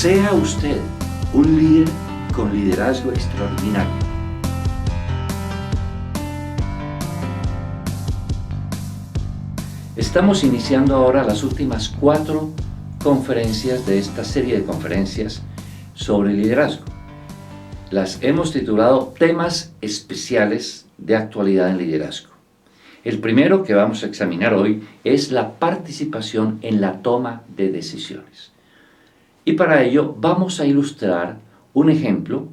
Sea usted un líder con liderazgo extraordinario. Estamos iniciando ahora las últimas 4 conferencias de esta serie de conferencias sobre liderazgo. Las hemos titulado Temas Especiales de Actualidad en Liderazgo. El primero que vamos a examinar hoy es la participación en la toma de decisiones. Y para ello vamos a ilustrar un ejemplo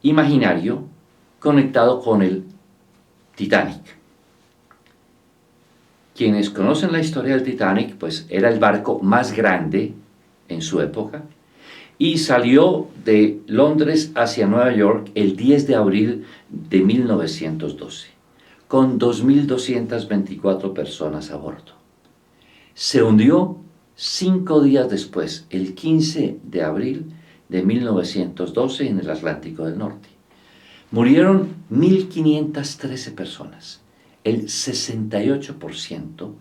imaginario conectado con el Titanic. Quienes conocen la historia del Titanic, pues era el barco más grande en su época y salió de Londres hacia Nueva York el 10 de abril de 1912, con 2.224 personas a bordo. Se hundió 5 días después, el 15 de abril de 1912, en el Atlántico del Norte. Murieron 1.513 personas, el 68%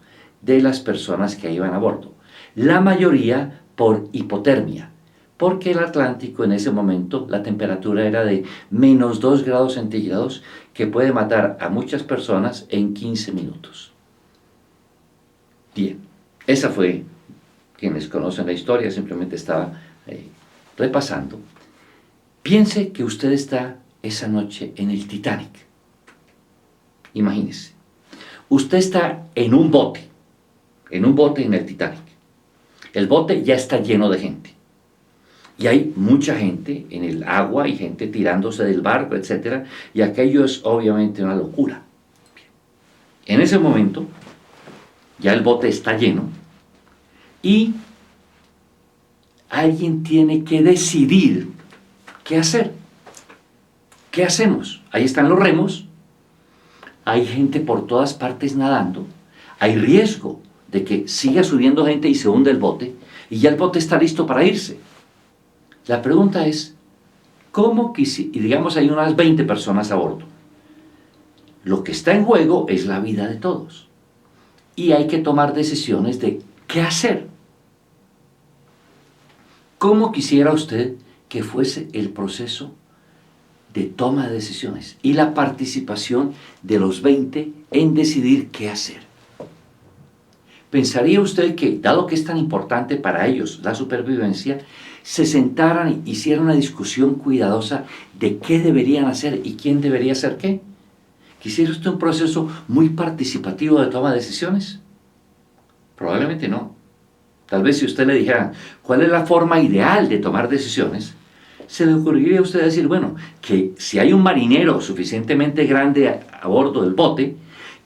de las personas que iban a bordo, la mayoría por hipotermia, porque el Atlántico en ese momento la temperatura era de menos 2 grados centígrados, que puede matar a muchas personas en 15 minutos. Bien, esa fue, quienes conocen la historia, simplemente estaba repasando. Piense que usted está esa noche en el Titanic. Imagínese, usted está en un bote en el Titanic. El bote ya está lleno de gente. Y hay mucha gente en el agua y gente tirándose del barco, etc. Y aquello es obviamente una locura. En ese momento, ya el bote está lleno y alguien tiene que decidir qué hacer. ¿Qué hacemos? Ahí están los remos, hay gente por todas partes nadando, hay riesgo de que siga subiendo gente y se hunde el bote, y ya el bote está listo para irse. La pregunta es, ¿cómo y digamos hay unas 20 personas a bordo? Lo que está en juego es la vida de todos. Y hay que tomar decisiones de qué hacer. ¿Cómo quisiera usted que fuese el proceso de toma de decisiones y la participación de los 20 en decidir qué hacer? ¿Pensaría usted que, dado que es tan importante para ellos la supervivencia, se sentaran y hicieran una discusión cuidadosa de qué deberían hacer y quién debería hacer qué? ¿Quisiera usted un proceso muy participativo de toma de decisiones? Probablemente no. Tal vez si usted le dijera cuál es la forma ideal de tomar decisiones, se le ocurriría a usted decir, bueno, que si hay un marinero suficientemente grande a bordo del bote,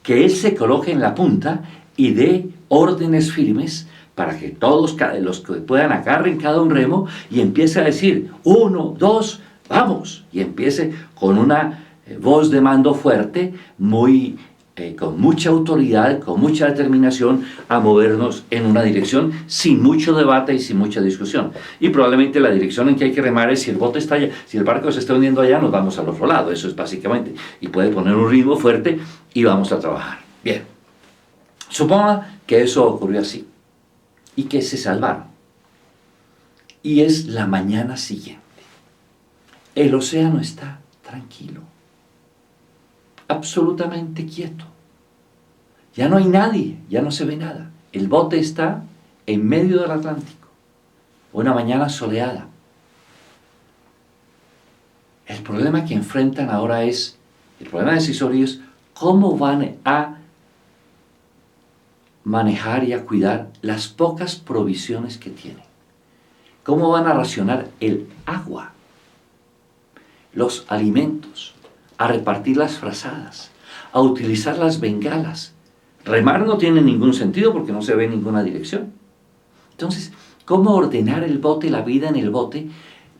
que él se coloque en la punta y dé órdenes firmes para que todos los que puedan agarren cada un remo y empiece a decir, 1, 2, vamos, y empiece con una voz de mando fuerte, con mucha autoridad, con mucha determinación, a movernos en una dirección sin mucho debate y sin mucha discusión. Y probablemente la dirección en que hay que remar es si el bote está allá, si el barco se está hundiendo allá, nos vamos al otro lado, eso es básicamente. Y puede poner un ritmo fuerte y vamos a trabajar. Bien, suponga que eso ocurrió así y que se salvaron. Y es la mañana siguiente. El océano está tranquilo, absolutamente quieto. Ya no hay nadie, ya no se ve nada. El bote está en medio del Atlántico. Una mañana soleada. El problema que enfrentan ahora el problema decisorio es cómo van a manejar y a cuidar las pocas provisiones que tienen. Cómo van a racionar el agua, los alimentos, a repartir las frazadas, a utilizar las bengalas. Remar no tiene ningún sentido porque no se ve en ninguna dirección. Entonces, ¿cómo ordenar el bote, la vida en el bote,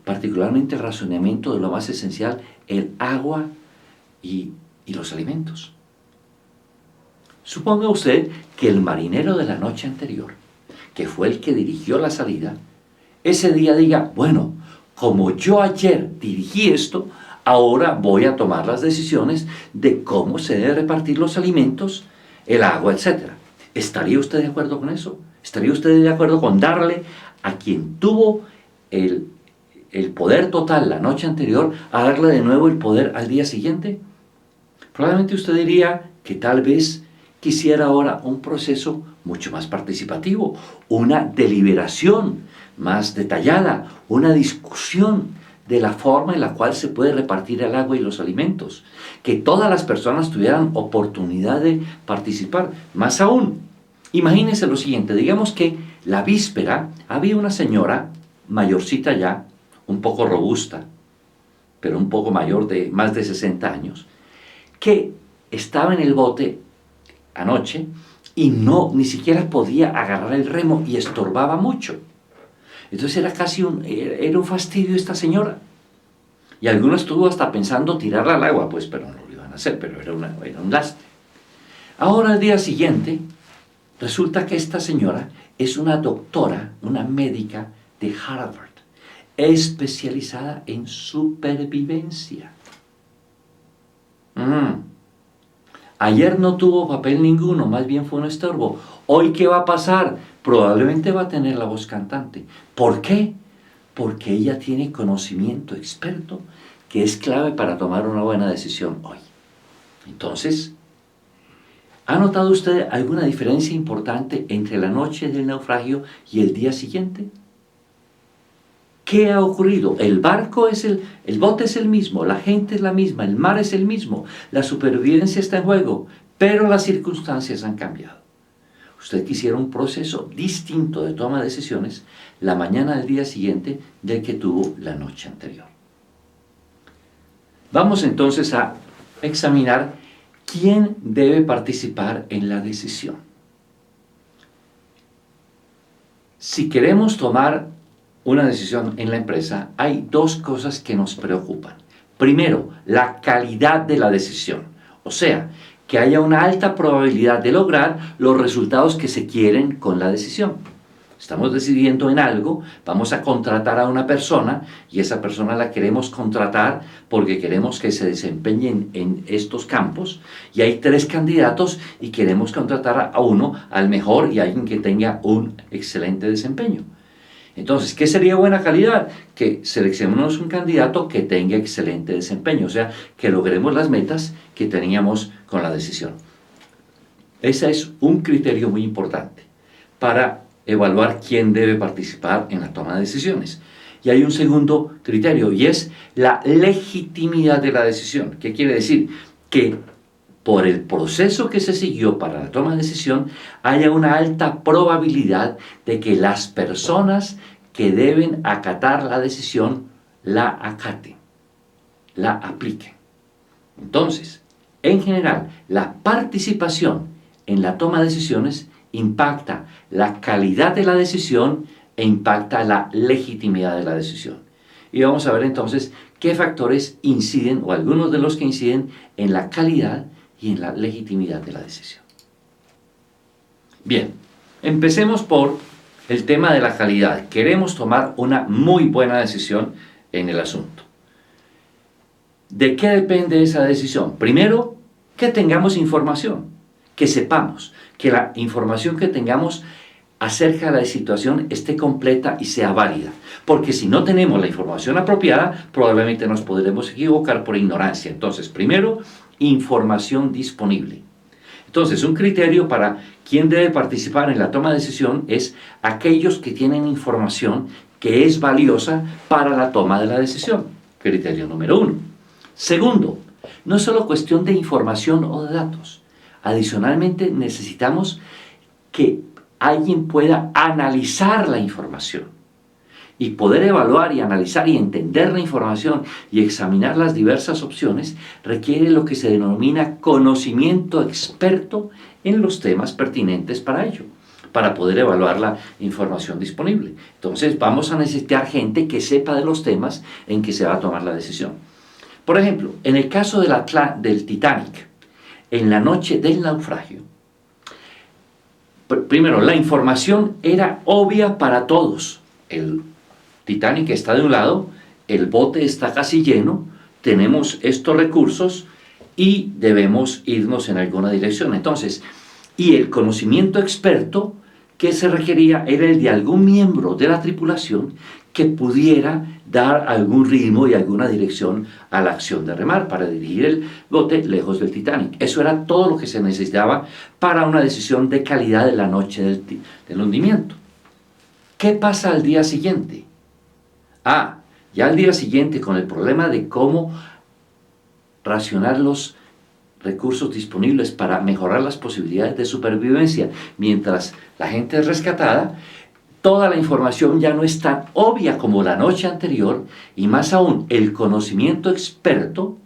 particularmente el racionamiento de lo más esencial, el agua y los alimentos? Suponga usted que el marinero de la noche anterior, que fue el que dirigió la salida, ese día diga, bueno, como yo ayer dirigí esto, ahora voy a tomar las decisiones de cómo se deben repartir los alimentos, el agua, etc. ¿Estaría usted de acuerdo con eso? ¿Estaría usted de acuerdo con darle a quien tuvo el, el poder total la noche anterior a darle de nuevo el poder al día siguiente? Probablemente usted diría que tal vez quisiera ahora un proceso mucho más participativo, una deliberación más detallada, una discusión de la forma en la cual se puede repartir el agua y los alimentos, que todas las personas tuvieran oportunidad de participar. Más aún, imagínense lo siguiente, digamos que la víspera había una señora mayorcita ya, un poco robusta, pero un poco mayor, de más de 60 años, que estaba en el bote anoche y ni siquiera podía agarrar el remo y estorbaba mucho. Entonces era un fastidio esta señora. Y algunos estuvo hasta pensando tirarla al agua, pues, pero no lo iban a hacer, pero era un lastre. Ahora al día siguiente, resulta que esta señora es una doctora, una médica de Harvard, especializada en supervivencia. Ayer no tuvo papel ninguno, más bien fue un estorbo. ¿Hoy qué va a pasar? Probablemente va a tener la voz cantante. ¿Por qué? Porque ella tiene conocimiento experto que es clave para tomar una buena decisión hoy. Entonces, ¿ha notado usted alguna diferencia importante entre la noche del naufragio y el día siguiente? ¿Qué ha ocurrido? El bote es el mismo, la gente es la misma, el mar es el mismo, la supervivencia está en juego, pero las circunstancias han cambiado. Usted quisiera un proceso distinto de toma de decisiones la mañana del día siguiente del que tuvo la noche anterior. Vamos entonces a examinar quién debe participar en la decisión. Si queremos tomar una decisión en la empresa, hay dos cosas que nos preocupan. Primero, la calidad de la decisión, o sea, que haya una alta probabilidad de lograr los resultados que se quieren con la decisión. Estamos decidiendo en algo, vamos a contratar a una persona y esa persona la queremos contratar porque queremos que se desempeñe en estos campos y hay 3 candidatos y queremos contratar a uno, al mejor y a alguien que tenga un excelente desempeño. Entonces, ¿qué sería buena calidad? Que seleccionemos un candidato que tenga excelente desempeño, o sea, que logremos las metas que teníamos con la decisión. Ese es un criterio muy importante para evaluar quién debe participar en la toma de decisiones. Y hay un segundo criterio y es la legitimidad de la decisión. ¿Qué quiere decir? Que por el proceso que se siguió para la toma de decisión, haya una alta probabilidad de que las personas que deben acatar la decisión la acaten, la apliquen. Entonces, en general, la participación en la toma de decisiones impacta la calidad de la decisión e impacta la legitimidad de la decisión. Y vamos a ver entonces qué factores inciden, o algunos de los que inciden, en la calidad y en la legitimidad de la decisión. Bien, empecemos por el tema de la calidad. Queremos tomar una muy buena decisión en el asunto. ¿De qué depende esa decisión? Primero, que tengamos información, que sepamos, que la información que tengamos acerca de la situación esté completa y sea válida. Porque si no tenemos la información apropiada, probablemente nos podremos equivocar por ignorancia. Entonces, primero, información disponible. Entonces, un criterio para quién debe participar en la toma de decisión es aquellos que tienen información que es valiosa para la toma de la decisión. Criterio número 1. Segundo, no es solo cuestión de información o de datos. Adicionalmente, necesitamos que alguien pueda analizar la información. Y poder evaluar y analizar y entender la información y examinar las diversas opciones requiere lo que se denomina conocimiento experto en los temas pertinentes para ello, para poder evaluar la información disponible. Entonces vamos a necesitar gente que sepa de los temas en que se va a tomar la decisión. Por ejemplo, en el caso del Titanic, en la noche del naufragio, primero, la información era obvia para todos. El Titanic está de un lado, el bote está casi lleno, tenemos estos recursos y debemos irnos en alguna dirección. Entonces, y el conocimiento experto que se requería era el de algún miembro de la tripulación que pudiera dar algún ritmo y alguna dirección a la acción de remar para dirigir el bote lejos del Titanic. Eso era todo lo que se necesitaba para una decisión de calidad de la noche del hundimiento. ¿Qué pasa al día siguiente? Ya al día siguiente, con el problema de cómo racionar los recursos disponibles para mejorar las posibilidades de supervivencia mientras la gente es rescatada, toda la información ya no es tan obvia como la noche anterior, y más aún el conocimiento experto,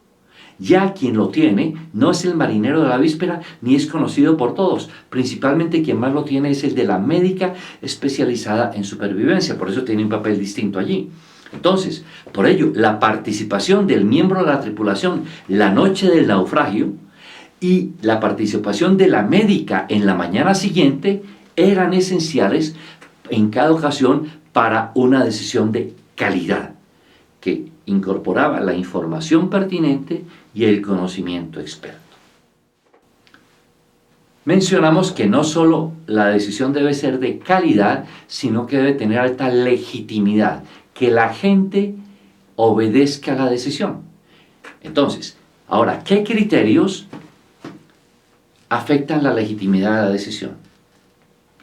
ya quien lo tiene no es el marinero de la víspera ni es conocido por todos. Principalmente quien más lo tiene es el de la médica especializada en supervivencia, por eso tiene un papel distinto allí. Entonces, por ello, la participación del miembro de la tripulación la noche del naufragio y la participación de la médica en la mañana siguiente eran esenciales en cada ocasión para una decisión de calidad que incorporaba la información pertinente y el conocimiento experto. Mencionamos que no solo la decisión debe ser de calidad, sino que debe tener alta legitimidad, que la gente obedezca la decisión. Entonces, ahora, ¿qué criterios afectan la legitimidad de la decisión?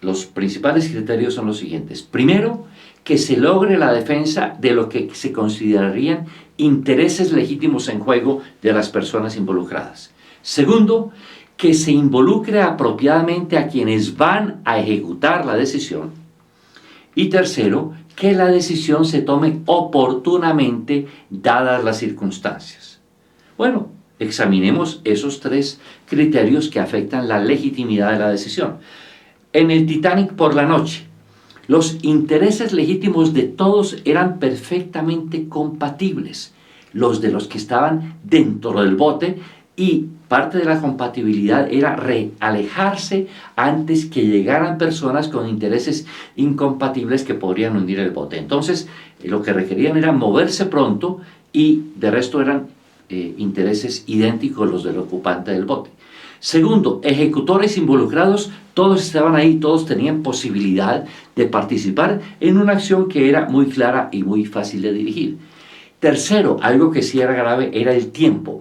Los principales criterios son los siguientes. Primero, que se logre la defensa de lo que se considerarían intereses legítimos en juego de las personas involucradas. Segundo, que se involucre apropiadamente a quienes van a ejecutar la decisión. Y tercero, que la decisión se tome oportunamente dadas las circunstancias. Bueno, examinemos esos tres criterios que afectan la legitimidad de la decisión. En el Titanic por la noche, los intereses legítimos de todos eran perfectamente compatibles, los de los que estaban dentro del bote, y parte de la compatibilidad era alejarse antes que llegaran personas con intereses incompatibles que podrían hundir el bote. Entonces, lo que requerían era moverse pronto y de resto eran intereses idénticos los del ocupante del bote. Segundo, ejecutores involucrados, todos estaban ahí, todos tenían posibilidad de participar en una acción que era muy clara y muy fácil de dirigir. Tercero, algo que sí era grave, era el tiempo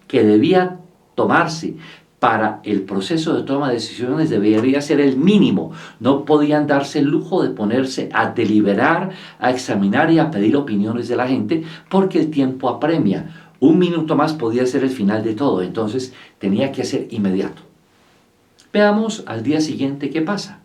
que debía tomarse para el proceso de toma de decisiones debería ser el mínimo. No podían darse el lujo de ponerse a deliberar, a examinar y a pedir opiniones de la gente, porque el tiempo apremia. Un minuto más podía ser el final de todo, entonces tenía que ser inmediato. Veamos al día siguiente qué pasa.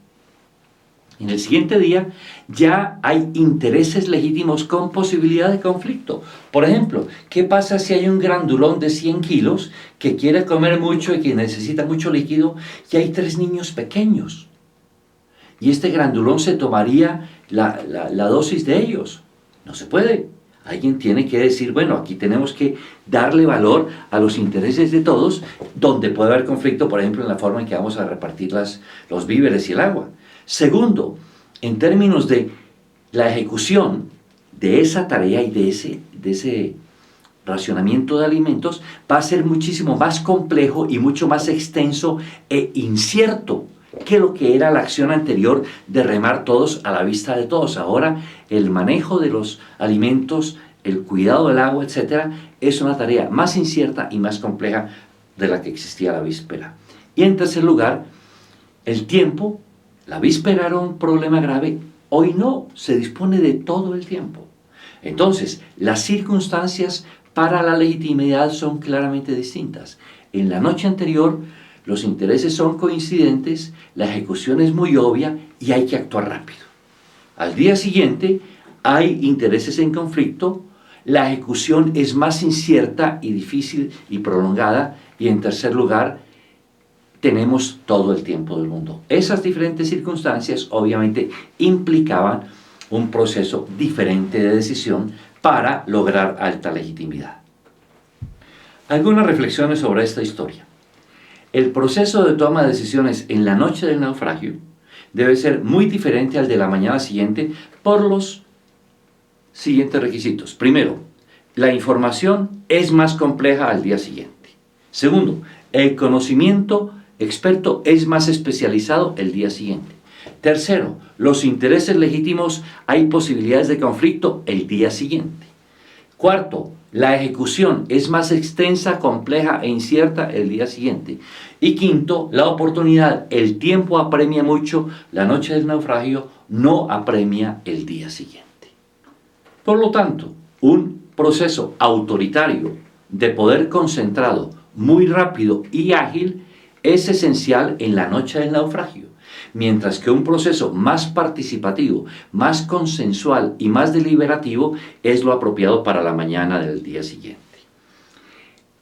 En el siguiente día ya hay intereses legítimos con posibilidad de conflicto. Por ejemplo, ¿qué pasa si hay un grandulón de 100 kilos que quiere comer mucho y que necesita mucho líquido y hay 3 niños pequeños? Y este grandulón se tomaría la dosis de ellos. No se puede. Alguien tiene que decir, bueno, aquí tenemos que darle valor a los intereses de todos, donde puede haber conflicto, por ejemplo, en la forma en que vamos a repartir los víveres y el agua. Segundo, en términos de la ejecución de esa tarea y de ese racionamiento de alimentos, va a ser muchísimo más complejo y mucho más extenso e incierto que lo que era la acción anterior de remar todos a la vista de todos. Ahora el manejo de los alimentos, el cuidado del agua, etc., es una tarea más incierta y más compleja de la que existía la víspera. Y en tercer lugar, el tiempo. La víspera era un problema grave, hoy no, se dispone de todo el tiempo. Entonces, las circunstancias para la legitimidad son claramente distintas. En la noche anterior, los intereses son coincidentes, la ejecución es muy obvia y hay que actuar rápido. Al día siguiente, hay intereses en conflicto, la ejecución es más incierta y difícil y prolongada, y en tercer lugar, tenemos todo el tiempo del mundo. Esas diferentes circunstancias obviamente implicaban un proceso diferente de decisión para lograr alta legitimidad. Algunas reflexiones sobre esta historia. El proceso de toma de decisiones en la noche del naufragio debe ser muy diferente al de la mañana siguiente por los siguientes requisitos. Primero, la información es más compleja al día siguiente. Segundo, el conocimiento experto es más especializado el día siguiente. Tercero, los intereses legítimos, hay posibilidades de conflicto el día siguiente. Cuarto, la ejecución es más extensa, compleja e incierta el día siguiente. Y quinto, la oportunidad, el tiempo apremia mucho, la noche del naufragio no apremia el día siguiente. Por lo tanto, un proceso autoritario de poder concentrado, muy rápido y ágil, es esencial en la noche del naufragio, mientras que un proceso más participativo, más consensual y más deliberativo es lo apropiado para la mañana del día siguiente.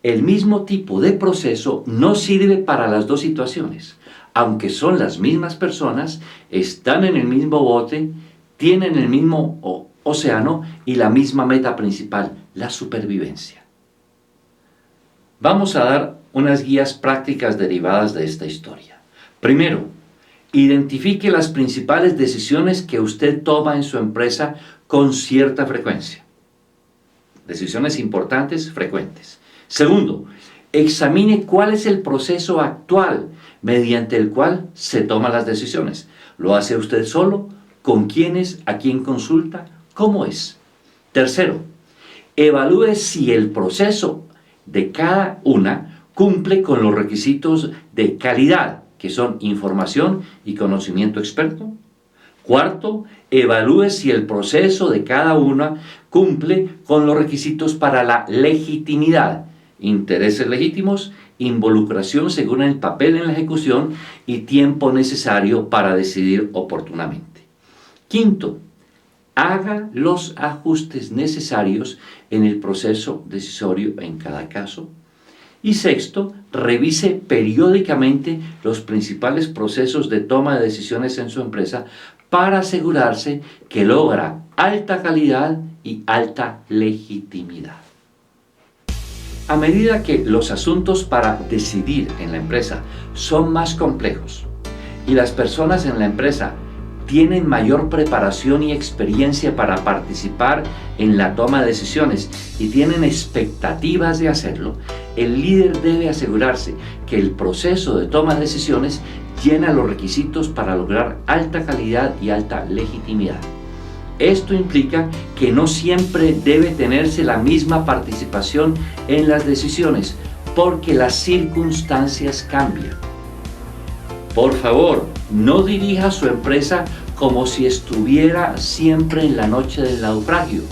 El mismo tipo de proceso no sirve para las dos situaciones. Aunque son las mismas personas, están en el mismo bote, tienen el mismo océano y la misma meta principal, la supervivencia. Vamos a dar unas guías prácticas derivadas de esta historia. Primero, identifique las principales decisiones que usted toma en su empresa con cierta frecuencia. Decisiones importantes, frecuentes. Segundo, examine cuál es el proceso actual mediante el cual se toman las decisiones. ¿Lo hace usted solo? ¿Con quiénes? ¿A quién consulta? ¿Cómo es? Tercero, evalúe si el proceso de cada una cumple con los requisitos de calidad, que son información y conocimiento experto. Cuarto, evalúe si el proceso de cada una cumple con los requisitos para la legitimidad, intereses legítimos, involucración según el papel en la ejecución y tiempo necesario para decidir oportunamente. Quinto, haga los ajustes necesarios en el proceso decisorio en cada caso. Y sexto, revise periódicamente los principales procesos de toma de decisiones en su empresa para asegurarse que logra alta calidad y alta legitimidad. A medida que los asuntos para decidir en la empresa son más complejos y las personas en la empresa tienen mayor preparación y experiencia para participar en la toma de decisiones y tienen expectativas de hacerlo, el líder debe asegurarse que el proceso de toma de decisiones llena los requisitos para lograr alta calidad y alta legitimidad. Esto implica que no siempre debe tenerse la misma participación en las decisiones, porque las circunstancias cambian. Por favor, no dirija su empresa como si estuviera siempre en la noche del naufragio,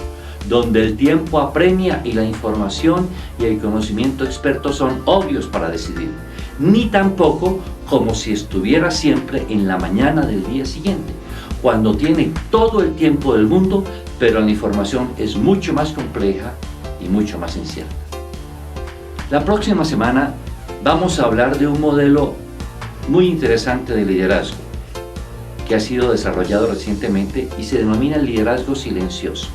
donde el tiempo apremia y la información y el conocimiento experto son obvios para decidir, ni tampoco como si estuviera siempre en la mañana del día siguiente, cuando tiene todo el tiempo del mundo, pero la información es mucho más compleja y mucho más incierta. La próxima semana vamos a hablar de un modelo muy interesante de liderazgo que ha sido desarrollado recientemente y se denomina el liderazgo silencioso.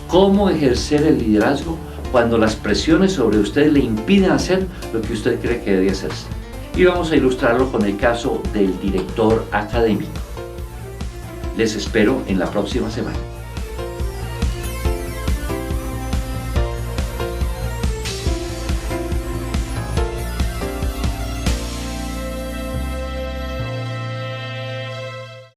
¿Cómo ejercer el liderazgo cuando las presiones sobre usted le impiden hacer lo que usted cree que debe hacerse? Y vamos a ilustrarlo con el caso del director académico. Les espero en la próxima semana.